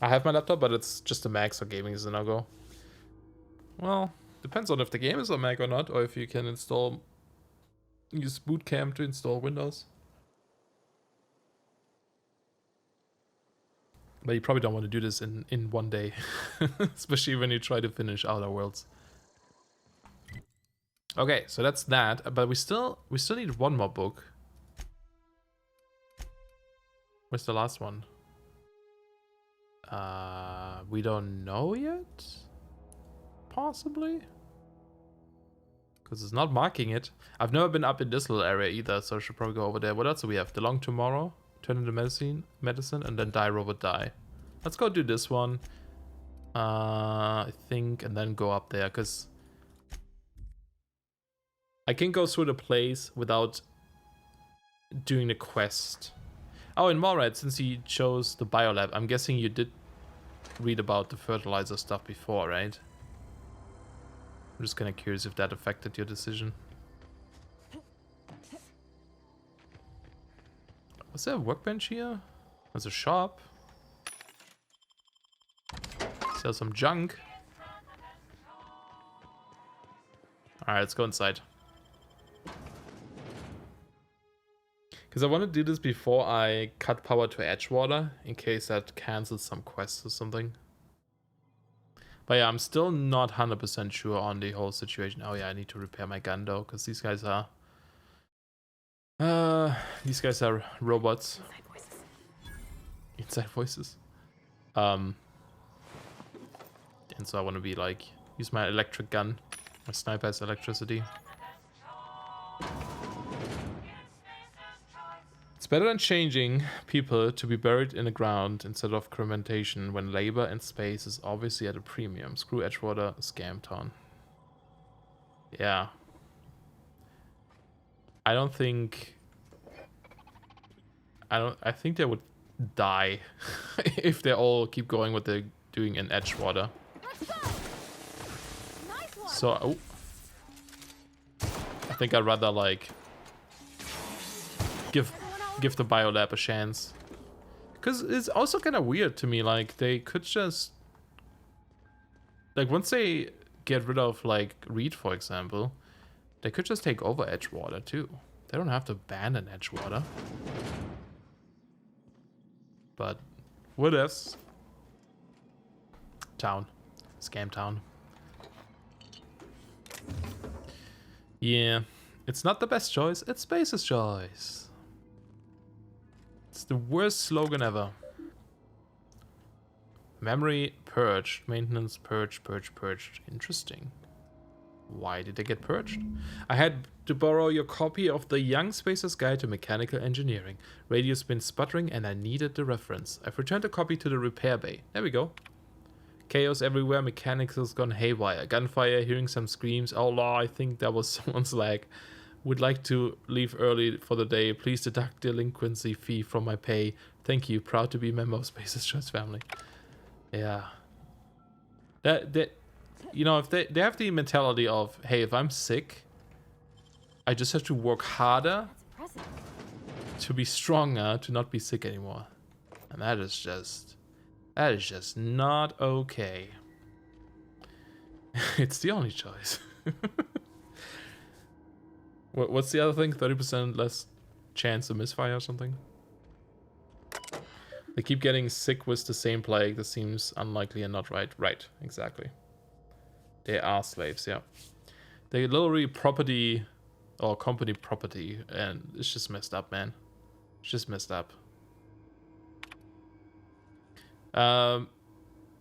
I have my laptop, but it's just a Mac, so gaming is a no-go. Well, depends on if the game is a Mac or not, or if you can use Bootcamp to install Windows. But you probably don't want to do this in one day, especially when you try to finish Outer Worlds. Okay, so that's that. But we still need one more book. Where's the last one? We don't know yet. Possibly, because it's not marking it. I've never been up in this little area either, so I should probably go over there. What else do we have? The Long Tomorrow, Turn into medicine, and then Die Robot Die. Let's go do this one. I think, and then go up there, because I can go through the place without doing the quest. Oh, and Morad, since he chose the biolab, I'm guessing you did read about the fertilizer stuff before, right? I'm just kind of curious if that affected your decision. Was there a workbench here? There's a shop. Sell some junk. Alright, let's go inside. Because I want to do this before I cut power to Edgewater, in case that cancels some quests or something. But yeah, I'm still not 100% sure on the whole situation. Oh yeah, I need to repair my gun though, because these guys are robots. Inside voices. And so I want to be like, use my electric gun. My sniper has electricity. It's better than changing people to be buried in the ground instead of cremation when labor and space is obviously at a premium. Screw Edgewater, Scam Town. Yeah. I think they would die if they all keep going what they're doing in Edgewater. So, oh. I think I'd rather like give the biolab a chance, because it's also kind of weird to me, like they could just, like, once they get rid of like Reed, for example, they could just take over Edgewater too. They don't have to abandon Edgewater. But what else? Town. Scam Town. Yeah, it's not the best choice, it's Space's choice. It's the worst slogan ever. Memory purged. Maintenance purged. Interesting. Why did they get purged? I had to borrow your copy of the Young Spacer's Guide to Mechanical Engineering. Radio's been sputtering and I needed the reference. I've returned the copy to the repair bay. There we go. Chaos everywhere, mechanics has gone haywire. Gunfire, hearing some screams. Oh law, I think that was someone's lag. Would like to leave early for the day. Please deduct delinquency fee from my pay. Thank you. Proud to be a member of Space's Choice family. Yeah. That you know, if they have the mentality of, hey, if I'm sick, I just have to work harder to be stronger, to not be sick anymore. And that is just not okay. It's the only choice. What's the other thing? 30% less chance to misfire or something? They keep getting sick with the same plague. This seems unlikely and not right. Right, exactly. They are slaves, yeah. They're literally property or company property, and it's just messed up, man. It's just messed up. But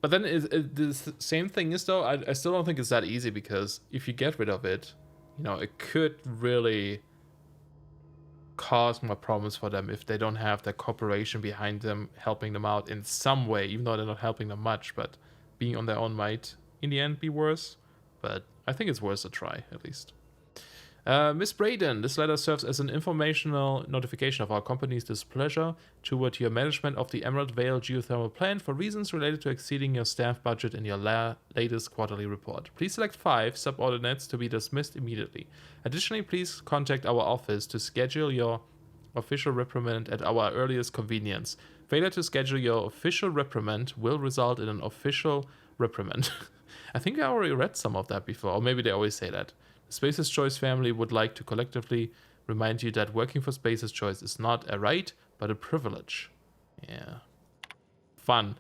then the same thing is, though, I still don't think it's that easy, because if you get rid of it, you know, it could really cause more problems for them if they don't have the corporation behind them helping them out in some way, even though they're not helping them much, but being on their own might in the end be worse. But I think it's worth a try, at least. Miss Braden, this letter serves as an informational notification of our company's displeasure toward your management of the Emerald Vale geothermal plant for reasons related to exceeding your staff budget in your latest quarterly report. Please select 5 subordinates to be dismissed immediately. Additionally, please contact our office to schedule your official reprimand at our earliest convenience. Failure to schedule your official reprimand will result in an official reprimand. I think I already read some of that before, or maybe they always say that. The Spaces Choice family would like to collectively remind you that working for Spaces Choice is not a right, but a privilege. Yeah. Fun.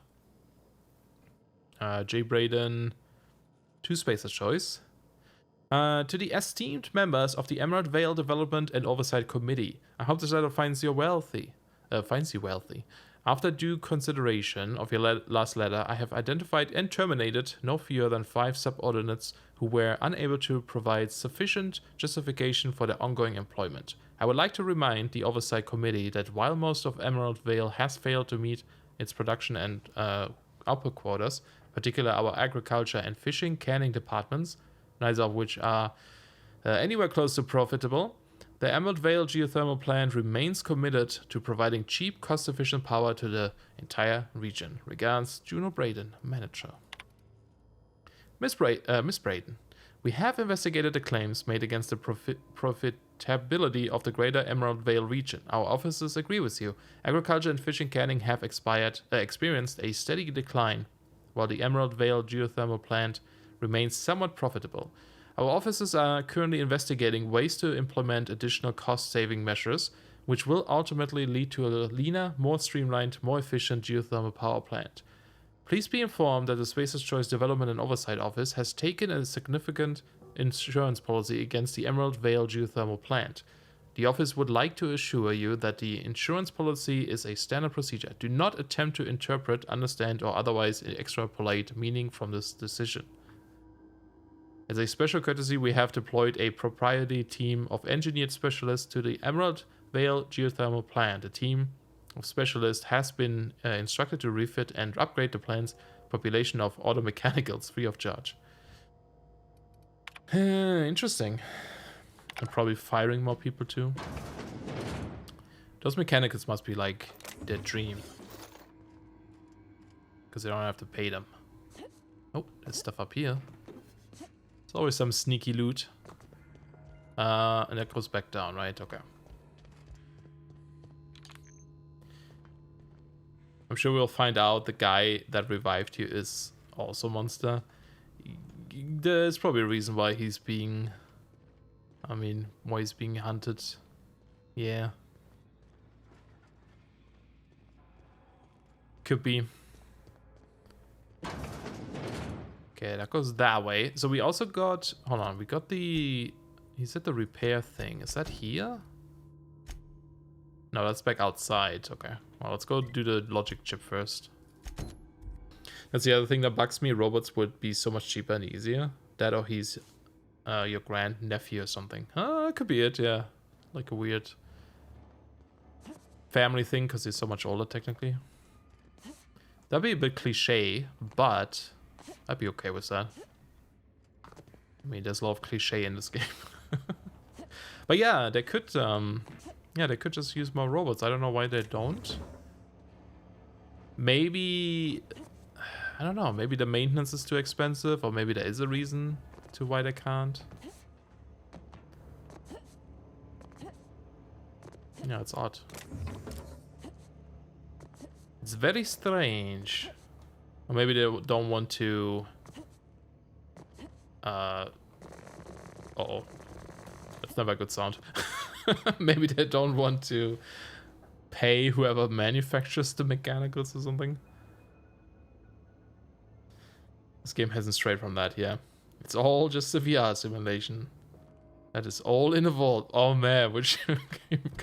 Jay Braden, to Spaces Choice. To the esteemed members of the Emerald Vale Development and Oversight Committee, I hope this letter finds you wealthy. After due consideration of your last letter, I have identified and terminated no fewer than 5 subordinates who were unable to provide sufficient justification for their ongoing employment. I would like to remind the Oversight Committee that while most of Emerald Vale has failed to meet its production and output quotas, particularly our agriculture and fishing canning departments, neither of which are anywhere close to profitable, the Emerald Vale geothermal plant remains committed to providing cheap, cost-efficient power to the entire region. Regards, Juno Braden, manager. Miss Braden, we have investigated the claims made against the profitability of the greater Emerald Vale region. Our officers agree with you. Agriculture and fishing canning have experienced a steady decline, while the Emerald Vale geothermal plant remains somewhat profitable. Our officers are currently investigating ways to implement additional cost-saving measures, which will ultimately lead to a leaner, more streamlined, more efficient geothermal power plant. Please be informed that the Spaces Choice Development and Oversight Office has taken a significant insurance policy against the Emerald Vale geothermal plant. The office would like to assure you that the insurance policy is a standard procedure. Do not attempt to interpret, understand, or otherwise extrapolate meaning from this decision. As a special courtesy, we have deployed a proprietary team of engineered specialists to the Emerald Vale geothermal plant. The team of specialists has been instructed to refit and upgrade the plant's population of auto mechanicals free of charge. Interesting. And probably firing more people too. Those mechanicals must be like their dream, because they don't have to pay them. Oh, there's stuff up here. There's always some sneaky loot. And that goes back down, right? Okay. I'm sure we'll find out the guy that revived you is also a monster. There's probably a reason why he's being... why he's being hunted. Yeah. Could be. Okay, that goes that way. So we also got... Hold on, we got the... He said the repair thing. Is that here? No, that's back outside. Okay. Well, let's go do the logic chip first. That's the other thing that bugs me. Robots would be so much cheaper and easier. That or he's your grandnephew or something. That could be it, yeah. Like a weird family thing because he's so much older, technically. That'd be a bit cliche, but I'd be okay with that. I mean, there's a lot of cliche in this game. But yeah, they could... yeah, they could just use more robots. I don't know why they don't. Maybe... I don't know. Maybe the maintenance is too expensive, or maybe there is a reason to why they can't. Yeah, it's odd. It's very strange. Or maybe they don't want to... Uh-oh. That's never a good sound. Maybe they don't want to pay whoever manufactures the mechanicals or something. This game hasn't strayed from that, yeah. It's all just a VR simulation. That is all in a vault. Oh man, could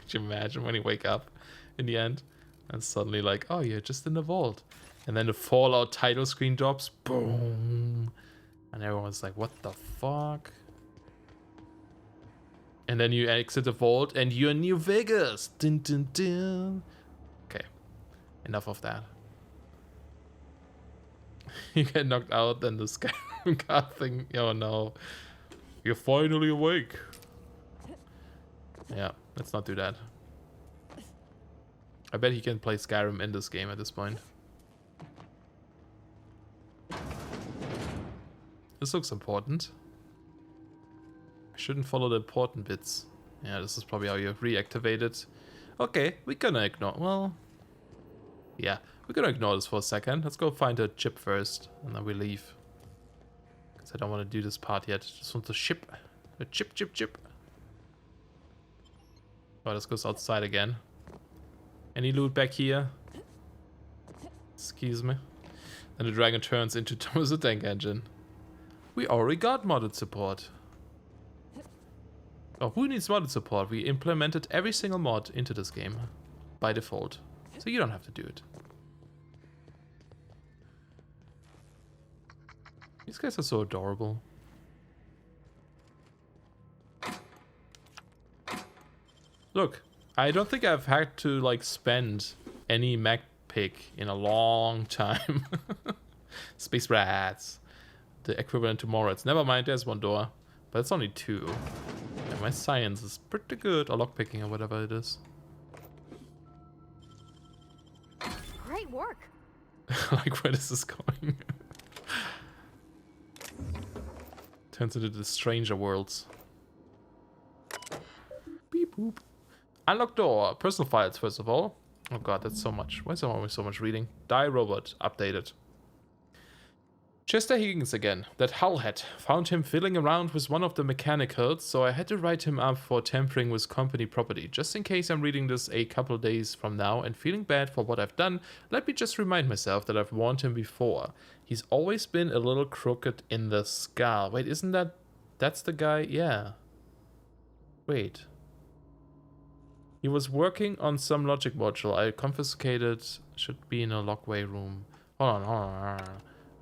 you imagine when you wake up in the end and suddenly like, oh, you're just in the vault. And then the Fallout title screen drops, boom. And everyone's like, what the fuck? And then you exit the vault and you're in New Vegas. Dun, dun, dun. Okay, enough of that. You get knocked out and the Skyrim card thing. Oh no. You're finally awake. Yeah, let's not do that. I bet he can play Skyrim in this game at this point. This looks important. I shouldn't follow the important bits. Yeah, this is probably how you reactivate it. Okay, we're gonna ignore. Well, Yeah, we're gonna ignore this for a second. Let's go find a chip first, and then we leave. Because I don't want to do this part yet. Just want to ship. A chip. Oh, this goes outside again. Any loot back here? Excuse me. Then the dragon turns into Thomas the Tank Engine. We already got modded support. Oh, who needs modded support? We implemented every single mod into this game by default. So you don't have to do it. These guys are so adorable. Look, I don't think I've had to like spend any mech pick in a long time. Space rats. The equivalent to Moritz. Never mind, there's one door. But it's only two. Yeah, my science is pretty good. Or lockpicking or whatever it is. Great work. Like, where this is going. Turns into the Stranger Worlds. Beep boop. Unlock door. Personal files, first of all. Oh god, that's so much. Why is there always so much reading? Die robot. Updated. Chester Higgins again. That hullhead. Found him fiddling around with one of the mechanicals, so I had to write him up for tampering with company property. Just in case I'm reading this a couple days from now and feeling bad for what I've done, let me just remind myself that I've warned him before. He's always been a little crooked in the skull. Wait, isn't that... That's the guy? Yeah. Wait. He was working on some logic module I confiscated. Should be in a lockway room. Hold on.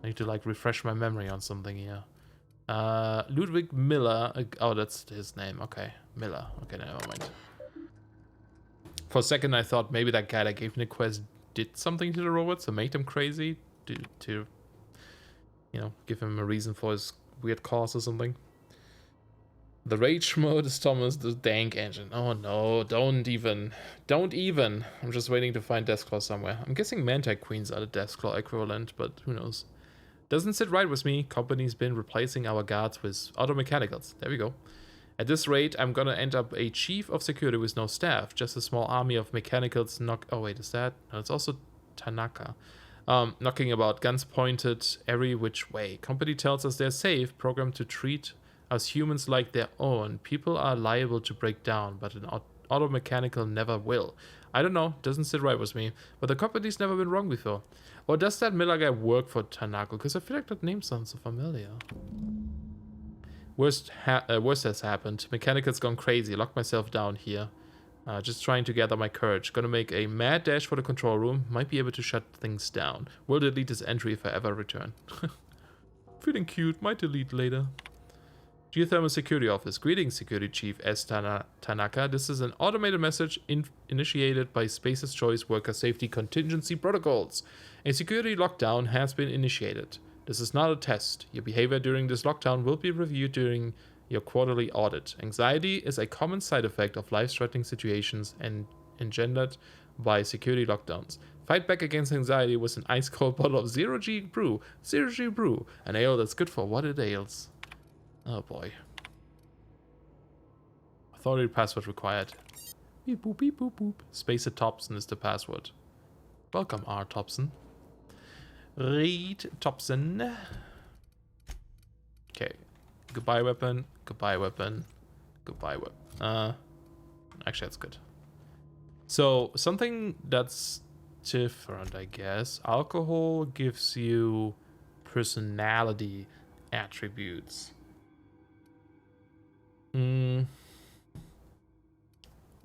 I need to like refresh my memory on something here. Ludwig Miller. Oh, that's his name. Okay, Miller. Okay, never mind. For a second, I thought maybe that guy that gave me the quest did something to the robots to make them crazy, to you know, give him a reason for his weird cause or something. The rage mode is Thomas the Tank Engine. Oh no, don't even. I'm just waiting to find Deathclaw somewhere. I'm guessing Mantine Queens are the Deathclaw equivalent, but who knows. Doesn't sit right with me. Company's been replacing our guards with auto mechanicals. There we go. At this rate, I'm gonna end up a chief of security with no staff. Just a small army of mechanicals oh wait, is that? No, it's also Tanaka. Knocking about, guns pointed every which way. Company tells us they're safe, programmed to treat us humans like their own. People are liable to break down, but an auto mechanical never will. I don't know, doesn't sit right with me, but the company's never been wrong before. Or does that Miller guy work for Tanaka? Because I feel like that name sounds so familiar. Worst has happened. Mechanical's gone crazy. Locked myself down here. Just trying to gather my courage. Gonna make a mad dash for the control room. Might be able to shut things down. Will delete this entry if I ever return. Feeling cute. Might delete later. Geothermal Security Office. Greetings, Security Chief S. Tanaka. This is an automated message initiated by Space's Choice Worker Safety Contingency Protocols. A security lockdown has been initiated. This is not a test. Your behavior during this lockdown will be reviewed during your quarterly audit. Anxiety is a common side effect of life-threatening situations and engendered by security lockdowns. Fight back against anxiety with an ice-cold bottle of Zero G Brew. Zero G Brew. An ale that's good for what it ails. Oh boy. Authority password required. Beep boop beep boop boop. Spacer Thompson is the password. Welcome, R. Thompson. Reed Thompson. Okay. Goodbye weapon. Goodbye weapon. Goodbye weapon. Actually that's good. So something that's different, I guess. Alcohol gives you personality attributes.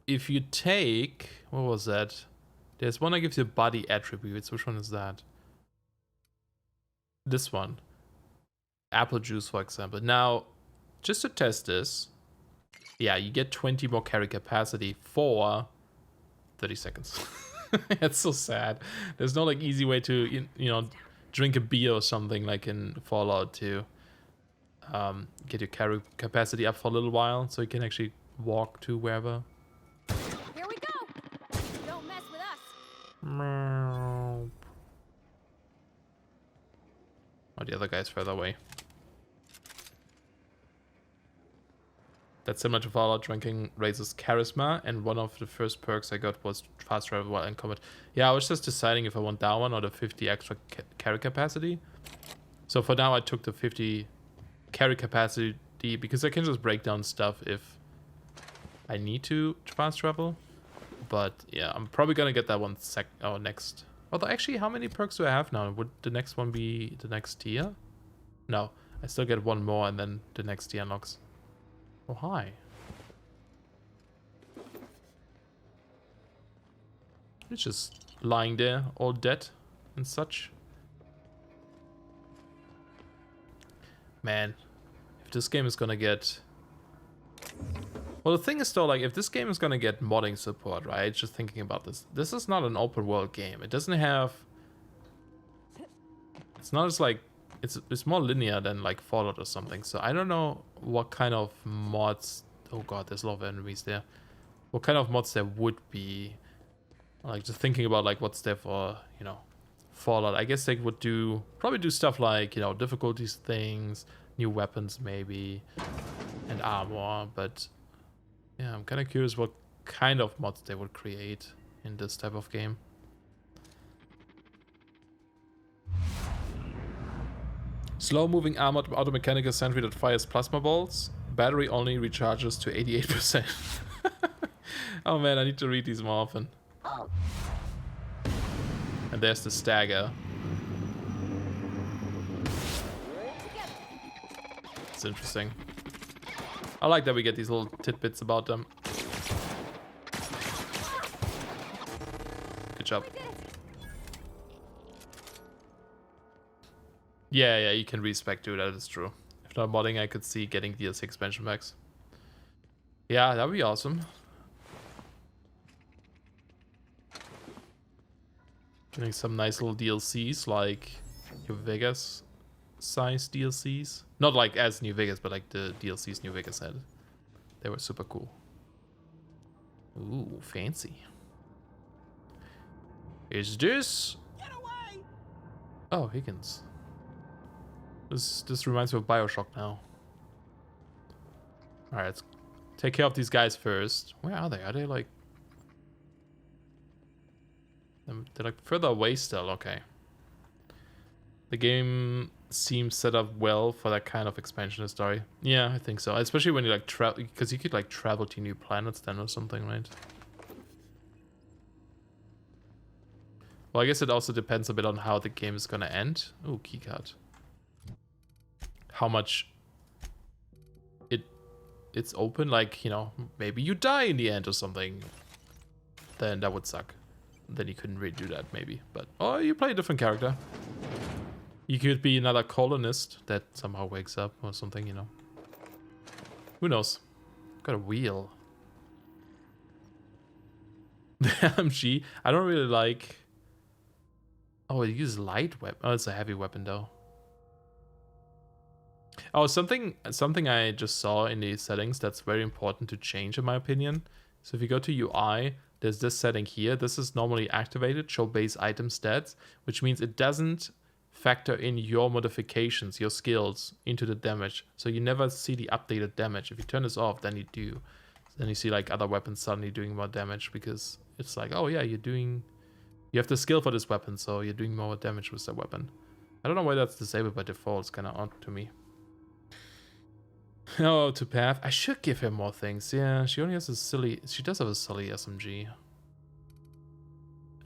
If you take, what was that? There's one that gives you body attributes. Which one is that? This one. Apple juice, for example. Now, just to test this, yeah, you get 20 more carry capacity for 30 seconds. It's so sad. There's no like easy way to, you know, drink a beer or something like in Fallout to get your carry capacity up for a little while so you can actually walk to wherever. Here we go. Don't mess with us. Oh, the other guy's further away. That's similar to Fallout. Ranking raises charisma, and one of the first perks I got was fast travel while in combat. Yeah, I was just deciding if I want that one or the 50 extra carry capacity. So for now, I took the 50 carry capacity because I can just break down stuff if I need to fast travel. But yeah, I'm probably gonna get that one next. Although actually, how many perks do I have now? Would the next one be the next tier? No, I still get one more and then the next tier unlocks. Oh, hi. It's just lying there, all dead and such. Man, if this game is gonna get... Well, the thing is though, like, if this game is gonna get modding support, right? Just thinking about this. This is not an open world game. It doesn't have... It's not as like... It's more linear than like Fallout or something. So I don't know what kind of mods... Oh god, there's a lot of enemies there. What kind of mods there would be. Like, just thinking about like what's there for, you know, Fallout. I guess they would probably do stuff like, you know, difficulties things, new weapons maybe, and armor. But yeah, I'm kind of curious what kind of mods they would create in this type of game. Slow-moving armored automechanical sentry that fires plasma bolts. Battery only recharges to 88%. Oh man, I need to read these more often. And there's the stagger. It's interesting. I like that we get these little tidbits about them. Good job. Yeah, you can respec too, that is true. If not modding, I could see getting DLC expansion packs. Yeah, that would be awesome. Getting some nice little DLCs, like New Vegas size DLCs. Not like as New Vegas, but like the DLCs New Vegas had. They were super cool. Ooh, fancy. Is this... Get away! Oh, Higgins. This reminds me of BioShock now. Alright, let's take care of these guys first. Where are they? Are they like... They're like further away still, okay. The game seems set up well for that kind of expansion story. Yeah, I think so. Especially when you like travel, because you could like travel to new planets then or something, right? Well, I guess it also depends a bit on how the game is gonna end. Oh, keycard. How much it's open, like, you know, maybe you die in the end or something. Then that would suck. Then you couldn't really do that, maybe. But or you play a different character. You could be another colonist that somehow wakes up or something, you know. Who knows? Got a wheel. The LMG. I don't really like. Oh, it uses light weapon. Oh, it's a heavy weapon though. Oh, something I just saw in the settings that's very important to change in my opinion. So if you go to UI, there's this setting here. This is normally activated, show base item stats, which means it doesn't factor in your modifications, your skills into the damage. So you never see the updated damage. If you turn this off, then you do. Then you see like other weapons suddenly doing more damage because it's like, oh yeah, you have the skill for this weapon, so you're doing more damage with that weapon. I don't know why that's disabled by default. It's kind of odd to me. Oh, to Path. I should give him more things. Yeah, she only has a silly... She does have a silly SMG.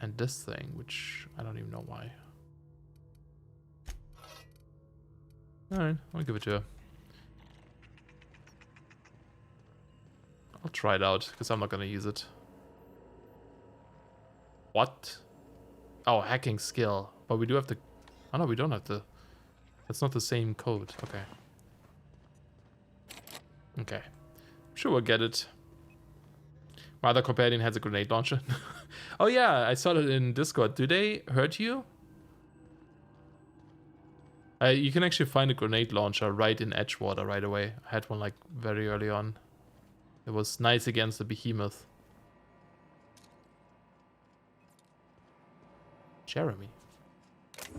And this thing, which I don't even know why. Alright, I'll give it to her. I'll try it out, because I'm not going to use it. What? Oh, hacking skill. But we do have to... Oh no, we don't have to... That's not the same code. Okay. Okay. I'm sure we'll get it. My other companion has a grenade launcher. Oh yeah, I saw it in Discord. Do they hurt you? You can actually find a grenade launcher right in Edgewater right away. I had one like very early on. It was nice against the behemoth. Jeremy.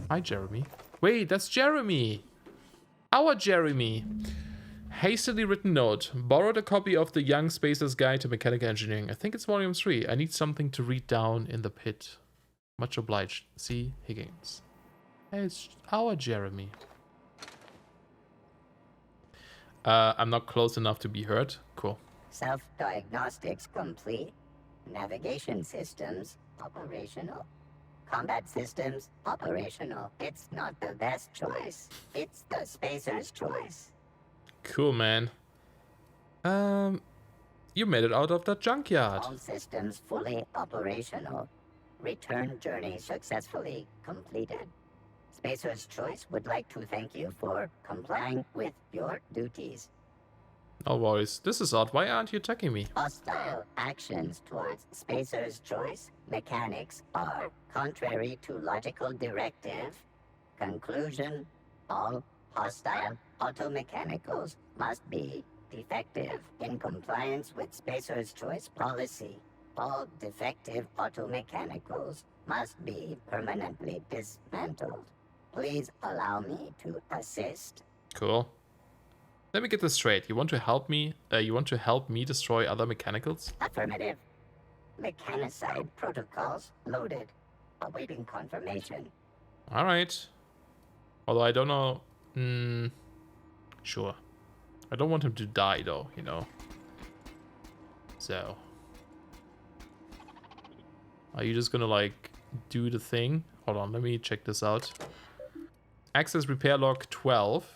Hi, Jeremy. Wait, that's Jeremy. Our Jeremy. Hastily written note. Borrowed a copy of The Young Spacer's Guide to Mechanical Engineering. I think it's volume 3. I need something to read down in the pit. Much obliged. C. Higgins. Hey, it's our Jeremy. I'm not close enough to be heard. Cool. Self-diagnostics complete. Navigation systems operational. Combat systems operational. It's not the best choice. It's the Spacer's choice. Cool, man. You made it out of that junkyard. All systems fully operational. Return journey successfully completed. Spacer's Choice would like to thank you for complying with your duties. No worries. This is odd. Why aren't you attacking me? Hostile actions towards Spacer's Choice mechanics are contrary to logical directive. Conclusion: all hostile automechanicals must be defective in compliance with Spacer's Choice policy. All defective automechanicals must be permanently dismantled. Please allow me to assist. Cool. Let me get this straight. You want to help me? You want to help me destroy other mechanicals? Affirmative. Mechanicide protocols loaded. Awaiting confirmation. All right. Although I don't know. Sure. I don't want him to die though, you know. So. Are you just gonna like do the thing? Hold on, let me check this out. Access repair log 12.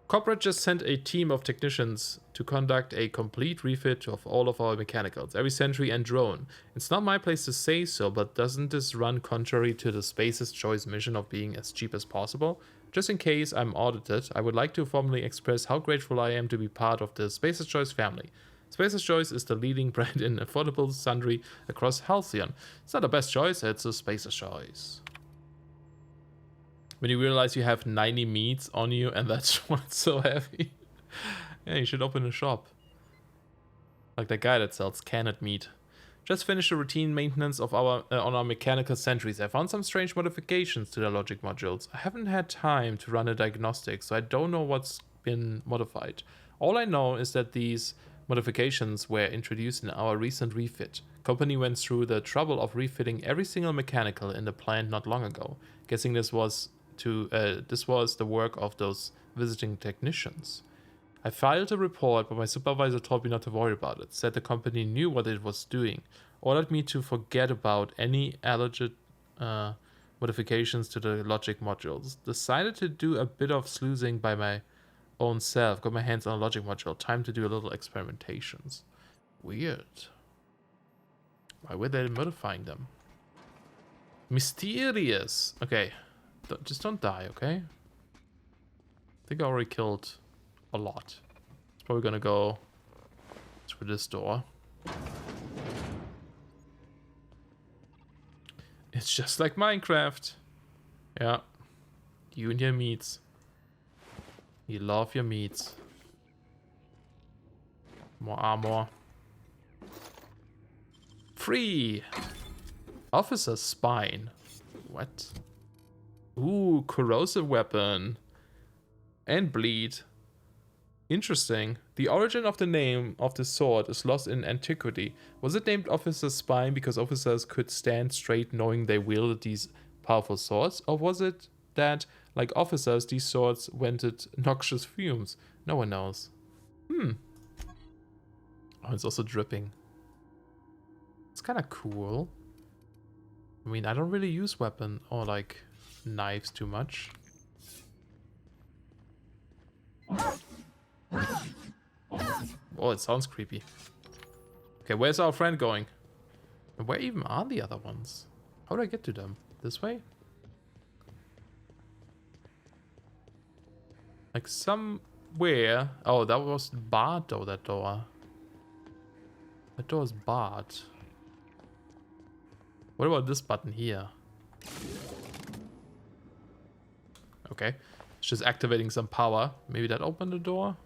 Corporate just sent a team of technicians to conduct a complete refit of all of our mechanicals, every sentry and drone. It's not my place to say so, but doesn't this run contrary to the Spacer's Choice mission of being as cheap as possible? Just in case I'm audited, I would like to formally express how grateful I am to be part of the Spacer's Choice family. Spacer's Choice is the leading brand in affordable sundry across Halcyon. It's not the best choice, it's a Spacer's Choice. When you realize you have 90 meats on you and that's what's so heavy. Yeah, you should open a shop. Like that guy that sells canned meat. Just finished the routine maintenance of our on our mechanical sentries. I found some strange modifications to the logic modules. I haven't had time to run a diagnostic, so I don't know what's been modified. All I know is that these modifications were introduced in our recent refit. Company went through the trouble of refitting every single mechanical in the plant not long ago. Guessing this was the work of those visiting technicians. I filed a report, but my supervisor told me not to worry about it. Said the company knew what it was doing. Ordered me to forget about any alleged modifications to the logic modules. Decided to do a bit of sleuthing by my own self. Got my hands on a logic module. Time to do a little experimentations. Weird. Why were they modifying them? Mysterious. Okay. Just don't die, okay? I think I already killed a lot. It's probably gonna go through this door. It's just like Minecraft. Yeah. You and your meats. You love your meats. More armor. Free! Officer's spine. What? Ooh, corrosive weapon. And bleed. Interesting. The origin of the name of the sword is lost in antiquity. Was it named Officer's Spine because officers could stand straight knowing they wielded these powerful swords? Or was it that, like officers, these swords vented noxious fumes? No one knows. Oh, it's also dripping. It's kind of cool. I mean, I don't really use weapon or like knives too much. Oh, it sounds creepy. Okay, where's our friend going? And where even are the other ones? How do I get to them? This way? Like somewhere. Oh, that was barred though, that door. That door is barred. What about this button here? Okay. It's just activating some power. Maybe that opened the door?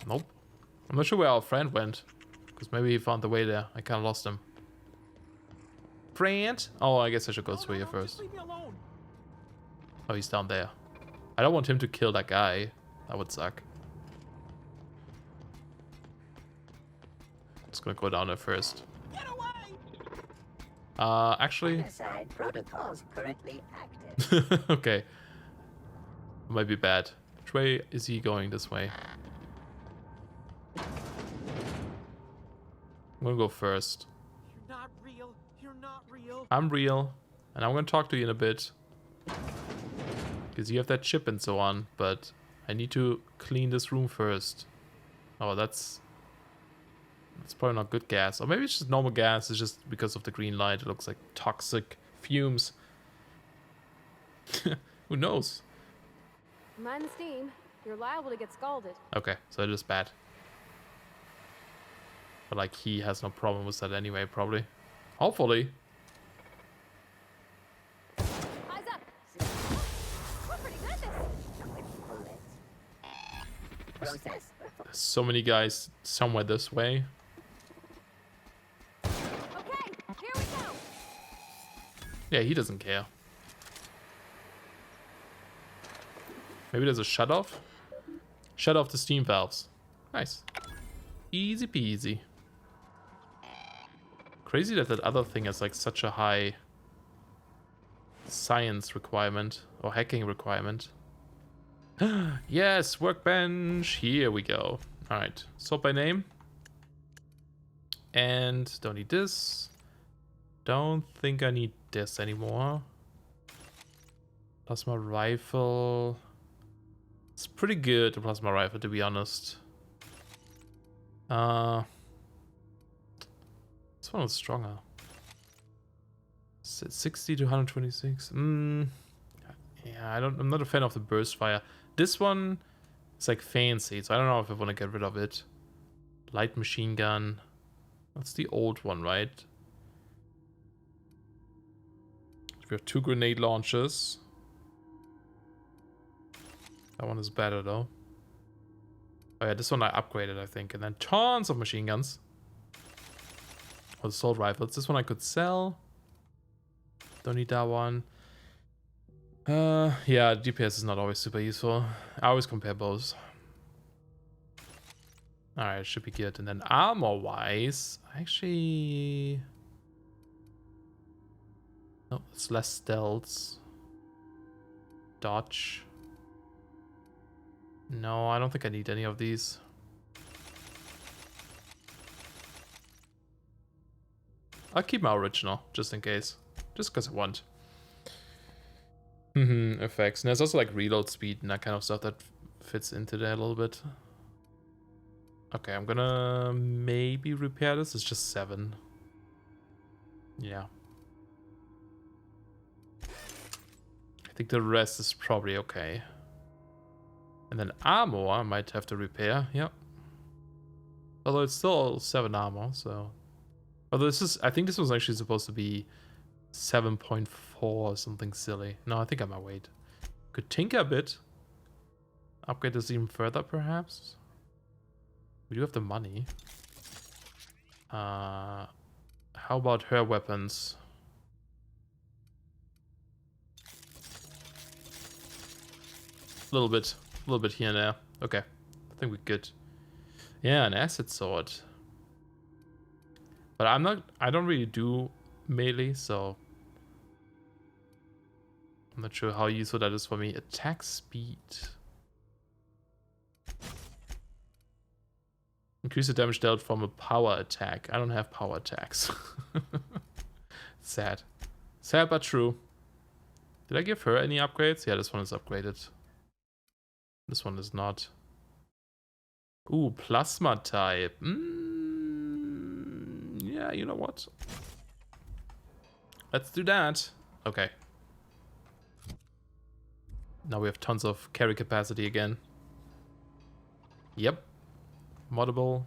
Nope. I'm not sure where our friend went. Because maybe he found the way there. I kind of lost him. friend. Oh, I guess I should go through here Just first. leave me alone. Oh, he's down there. I don't want him to kill that guy. That would suck. Just gonna go down there first. Get away! Actually... Genocide protocols currently active. okay. Might be bad. Which way is he going? This way. I'm gonna go first. You're not real. You're not real. I'm real. And I'm gonna talk to you in a bit. Because you have that chip and so on. But I need to clean this room first. Oh, that's probably not good gas. Or maybe it's just normal gas. It's just because of the green light. It looks like toxic fumes. Who knows? Mind the steam. You're liable to get scalded. Okay, so it is bad. But like he has no problem with that anyway, probably. Hopefully. Eyes up. We're pretty good at this. Process. There's so many guys somewhere this way. Okay, here we go. Yeah, he doesn't care. Maybe there's a shut off? Shut off the steam valves. Nice. Easy peasy. Crazy that other thing is like such a high science requirement or hacking requirement. Yes, workbench. Here we go. Alright, sort by name. And don't need this. Don't think I need this anymore. Plasma rifle. It's pretty good, the plasma rifle, to be honest. This one was stronger. 60 to 126. Yeah, I'm not a fan of the burst fire. This one is like fancy, so I don't know if I want to get rid of it. Light machine gun. That's the old one, right? We have 2 grenade launchers. That one is better though. Oh yeah, this one I upgraded, I think. And then tons of machine guns. Or assault rifles. This one I could sell. Don't need that one. Yeah, DPS is not always super useful. I always compare both. Alright, should be good. And then armor-wise, actually... No, it's less stealth. Dodge. No, I don't think I need any of these. I'll keep my original, just in case. Just because I want. Effects. And there's also like reload speed and that kind of stuff that fits into there a little bit. Okay, I'm gonna maybe repair this. It's just 7. Yeah. I think the rest is probably okay. And then armor I might have to repair. Yep. Although it's still 7 armor, so... Although this is... I think this was actually supposed to be 7.4 or something silly. No, I think I might wait. Could tinker a bit. Upgrade this even further, perhaps? We do have the money. How about her weapons? A little bit here and there. Okay, I think we're good. Yeah, an acid sword. But I don't really do melee, so I'm not sure how useful that is for me. Attack speed. Increase the damage dealt from a power attack. I don't have power attacks. Sad. Sad but true. Did I give her any upgrades? Yeah, this one is upgraded. This one is not. Ooh, plasma type. Yeah, you know what? Let's do that. Okay. Now we have tons of carry capacity again. Yep. Moddable.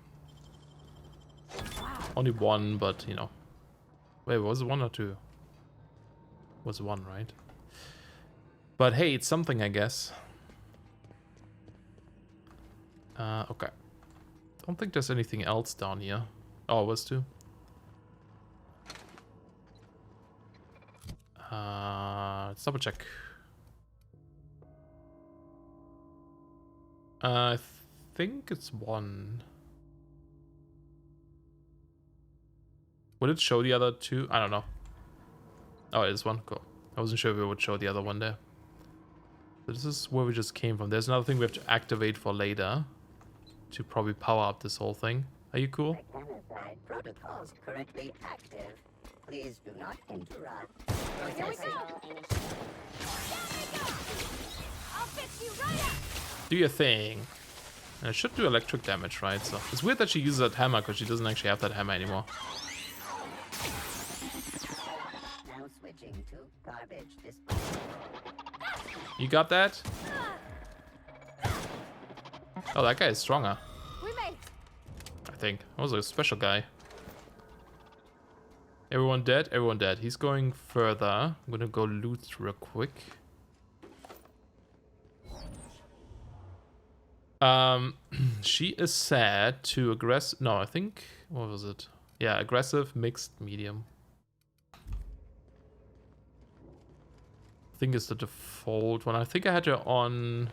Only 1, but you know. Wait, was it 1 or 2? Was 1, right? But hey, it's something, I guess. Okay. Don't think there's anything else down here. Oh, it was 2. Let's double check. I think it's 1. Would it show the other 2? I don't know. Oh, it is 1. Cool. I wasn't sure if it would show the other one there. So this is where we just came from. There's another thing we have to activate for later to probably power up this whole thing. Are you cool? Mechanocide protocols currently active. Please do not interrupt. Here we go. There we go. I'll fix you right up. Do your thing. And it should do electric damage, right? So it's weird that she uses that hammer because she doesn't actually have that hammer anymore. Now switching to garbage disposal. You got that? Oh, that guy is stronger, We made it. I think. That was a special guy. Everyone dead? Everyone dead. He's going further. I'm gonna go loot real quick. She is sad to aggressive. No, I think, what was it? Yeah, aggressive, mixed, medium. I think it's the default one. I think I had her on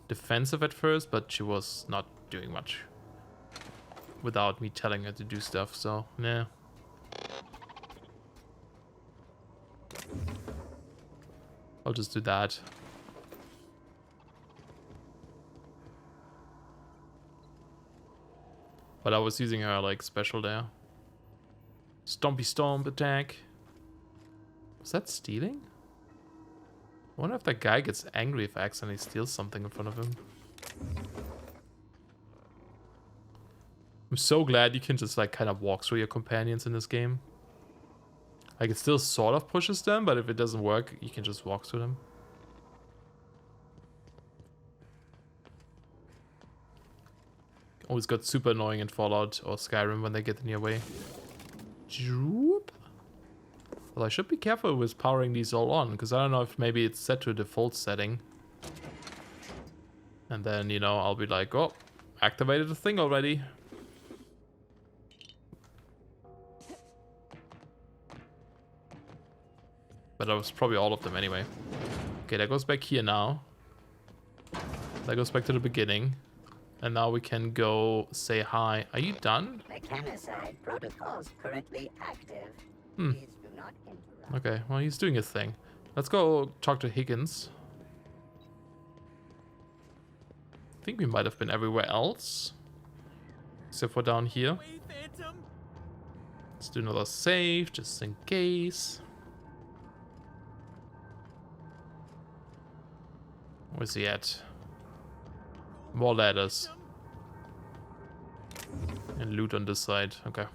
defensive at first, but she was not doing much without me telling her to do stuff, so nah. I'll just do that. But I was using her like special there. Stompy stomp attack. Was that stealing? I wonder if that guy gets angry if I accidentally steals something in front of him. I'm so glad you can just like kind of walk through your companions in this game. Like it still sort of pushes them, but if it doesn't work, you can just walk through them. Always got super annoying in Fallout or Skyrim when they get in your way. Droop. Well, I should be careful with powering these all on, because I don't know if maybe it's set to a default setting. And then, you know, I'll be like, oh, activated the thing already. But that was probably all of them anyway. Okay, that goes back here now. That goes back to the beginning. And now we can go say hi. Are you done? Mechanocide protocols currently active. Hmm. Please do not interrupt. Okay, well, he's doing his thing. Let's go talk to Higgins. I think we might have been everywhere else. Except for down here. Wait, Phantom! Let's do another save, just in case. Where's he at? More ladders. And loot on this side. Okay.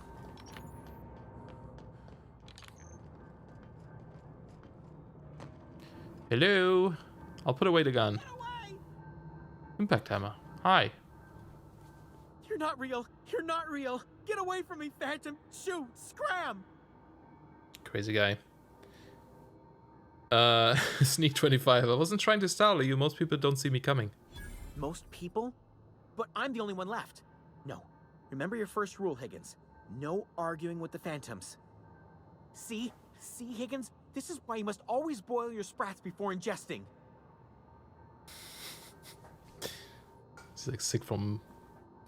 Hello. I'll put away the gun. Get away! Impact hammer. Hi. You're not real! You're not real! Get away from me, Phantom! Shoot! Scram! Crazy guy. Sneak 25. I wasn't trying to startle you. Most people don't see me coming. Most people? But I'm the only one left. No. Remember your first rule, Higgins. No arguing with the Phantoms. See? See, Higgins? This is why you must always boil your sprats before ingesting. He's like sick from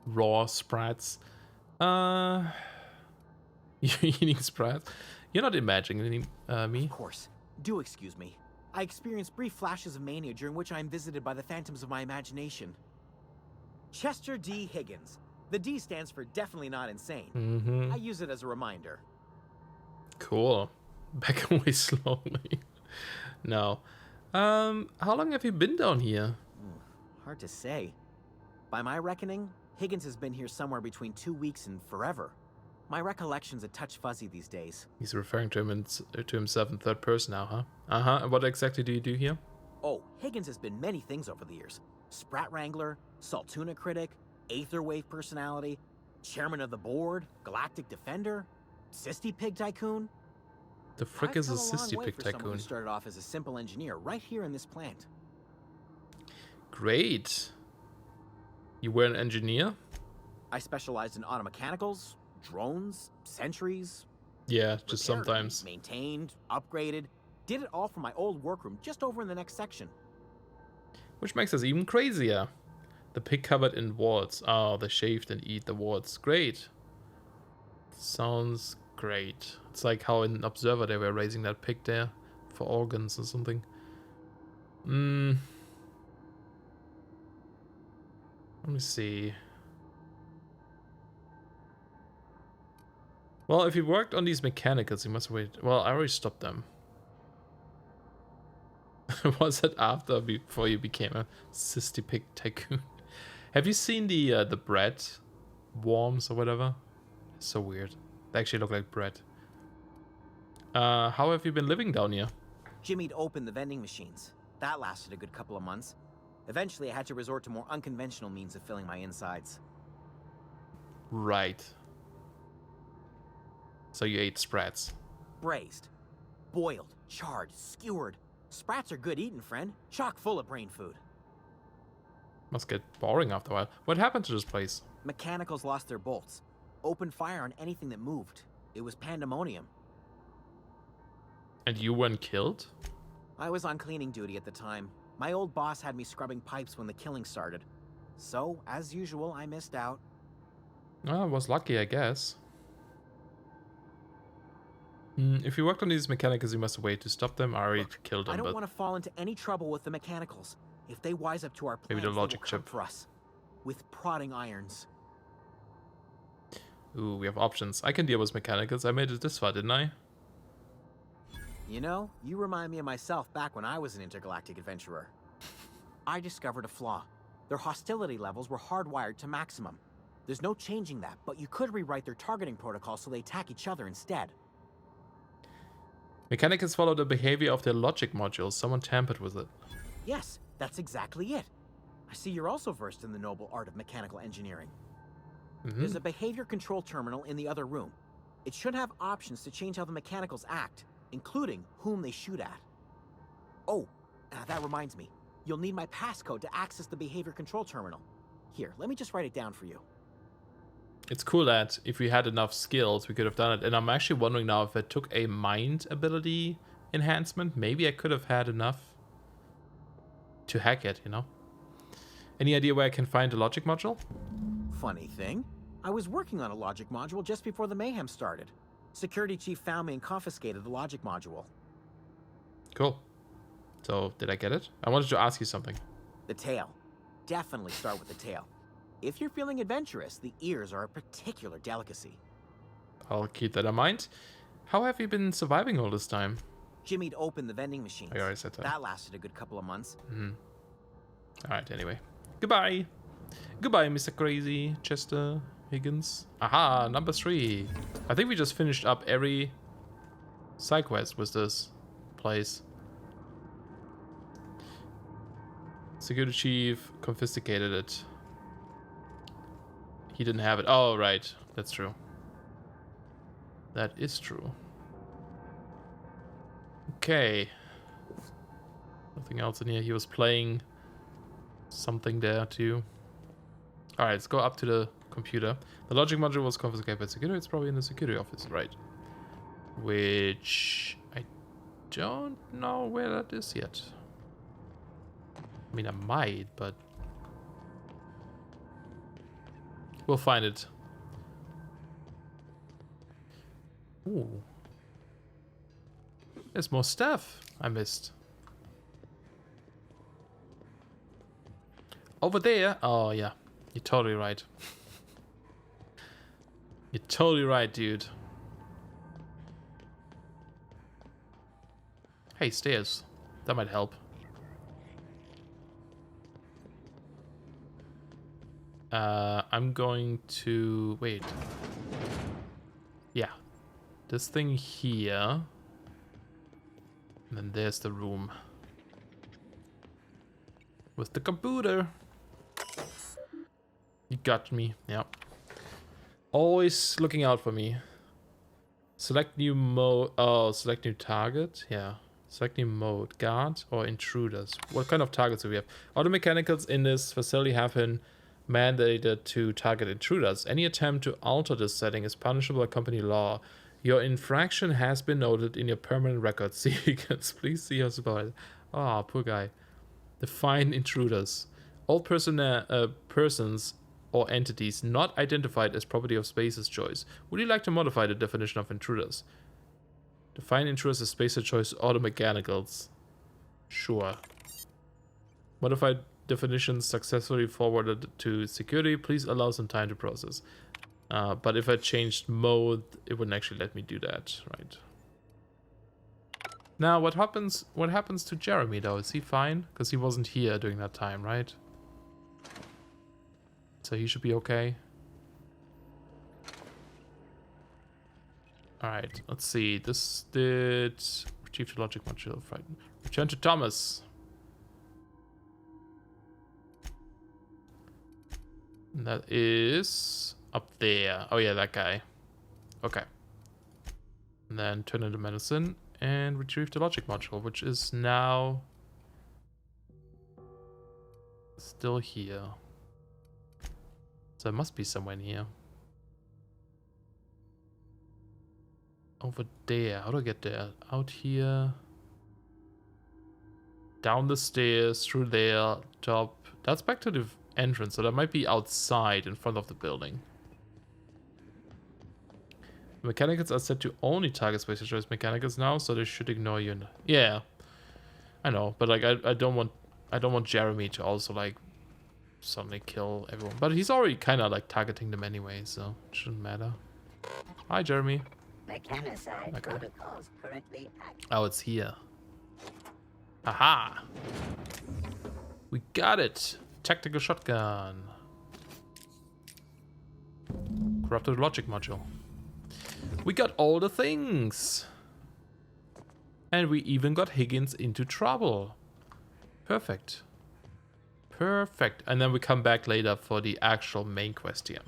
raw sprats. You're eating sprats? You're not imagining me. Of course. Do excuse me. I experience brief flashes of mania during which I am visited by the phantoms of my imagination. Chester D. Higgins. The D stands for definitely not insane. Mm-hmm. I use it as a reminder. Cool. Back away slowly. No. How long have you been down here? Hard to say. By my reckoning, Higgins has been here somewhere between 2 weeks and forever. My recollection's a touch fuzzy these days. He's referring to himself in third person now, huh? Uh-huh. And what exactly do you do here? Oh, Higgins has been many things over the years. Sprat Wrangler, Saltuna Critic, Aetherwave Personality, Chairman of the Board, Galactic Defender, Sisty Pig Tycoon. The frick I've is a come long Sisty way Pig for someone Tycoon. who started off as a simple engineer right here in this plant. Great. You were an engineer? I specialized in automechanicals, drones, sentries. Yeah, just repaired, sometimes. Maintained, upgraded, Did it all from my old workroom just over in the next section. Which makes us even crazier. The pig covered in warts. Oh, they shaved and eat the warts. Great. Sounds great. It's like how in Observer they were raising that pig there for organs or something. Let me see. Well, if you worked on these mechanicals, you must wait. Well, I already stopped them. Was it after, before you became a cysty pig tycoon? Have you seen the bread worms or whatever? So weird. They actually look like bread. How have you been living down here? Jimmy'd opened the vending machines. That lasted a good couple of months. Eventually, I had to resort to more unconventional means of filling my insides. Right. So you ate sprats. Braised, boiled, charred, skewered. Sprats are good eating, friend. Chock full of brain food. Must get boring after a while. What happened to this place? Mechanicals lost their bolts. Opened fire on anything that moved. It was pandemonium. And you weren't killed? I was on cleaning duty at the time. My old boss had me scrubbing pipes when the killing started. So, as usual, I missed out. Oh, I was lucky, I guess. If you worked on these mechanicals, you must wait to stop them. I already killed them, I don't but want to fall into any trouble with the mechanicals. If they wise up to our plans, maybe the they will logic come chip. for us. With prodding irons. Ooh, we have options. I can deal with mechanicals. I made it this far, didn't I? You know, you remind me of myself back when I was an intergalactic adventurer. I discovered a flaw. Their hostility levels were hardwired to maximum. There's no changing that, but you could rewrite their targeting protocol so they attack each other instead. Mechanicals follow the behavior of their logic modules. Someone tampered with it. Yes, that's exactly it. I see you're also versed in the noble art of mechanical engineering. There's a behavior control terminal in the other room. It should have options to change how the mechanicals act, including whom they shoot at. Oh, that reminds me. You'll need my passcode to access the behavior control terminal. Here, let me just write it down for you. It's cool that if we had enough skills, we could have done it. And I'm actually wondering now if I took a mind ability enhancement, maybe I could have had enough to hack it, you know? Any idea where I can find a logic module? Funny thing, I was working on a logic module just before the mayhem started. Security chief found me and confiscated the logic module. Cool. So, did I get it? I wanted to ask you something. The tail. Definitely start with the tail. If you're feeling adventurous, the ears are a particular delicacy. I'll keep that in mind. How have you been surviving all this time? Jimmy'd opened the vending machines. I already said that. That lasted a good couple of months. Alright, anyway. Goodbye. Goodbye, Mr. Crazy Chester Higgins. Aha, number 3. I think we just finished up every side quest with this place. Security chief confiscated it. He didn't have it. Oh, right. That's true. That is true. Okay. Nothing else in here. He was playing something there too. Alright, let's go up to the computer. The logic module was confiscated by security. It's probably in the security office, right? Which I don't know where that is yet. I mean, I might, but we'll find it. Ooh. There's more stuff I missed. Over there. Oh, yeah. You're totally right. You're totally right, dude. Hey, stairs. That might help. I'm going to... Wait. Yeah. This thing here. And then there's the room. With the computer. You got me. Yep. Always looking out for me. Select new mode. Oh, select new target. Yeah. Select new mode. Guard or intruders. What kind of targets do we have? Auto mechanicals in this facility have been mandated to target intruders. Any attempt to alter this setting is punishable by company law. Your infraction has been noted in your permanent record. See Higgins, please see your supervisor. Ah, poor guy. Define intruders. All persons or entities not identified as property of Spacer's choice. Would you like to modify the definition of intruders? Define intruders as Spacer's choice automechanicals. Sure. Modified definitions successfully forwarded to security. Please allow some time to process. But if I changed mode, it wouldn't actually let me do that, right? Now, what happens to Jeremy, though? Is he fine? Because he wasn't here during that time, right? So he should be okay. Alright, let's see. This did... Retrieve the logic module. Frighten. Return to Thomas. And that is... up there. Oh yeah, that guy. Okay. And then turn into medicine and retrieve the logic module, which is now still here. So it must be somewhere in here. Over there. How do I get there? Out here. Down the stairs, through there, top. That's back to the entrance, so that might be outside in front of the building. Mechanicals are set to only target Spacer Choice mechanicals now, so they should ignore you. Yeah, I know, but like I don't want Jeremy to also like suddenly kill everyone. But he's already kind of like targeting them anyway, so it shouldn't matter. Hi, Jeremy. Mechanicide Okay. protocols currently active. Oh, it's here. Aha! We got it. Tactical shotgun. Corrupted logic module. We got all the things. And we even got Higgins into trouble. Perfect. Perfect. And then we come back later for the actual main quest here.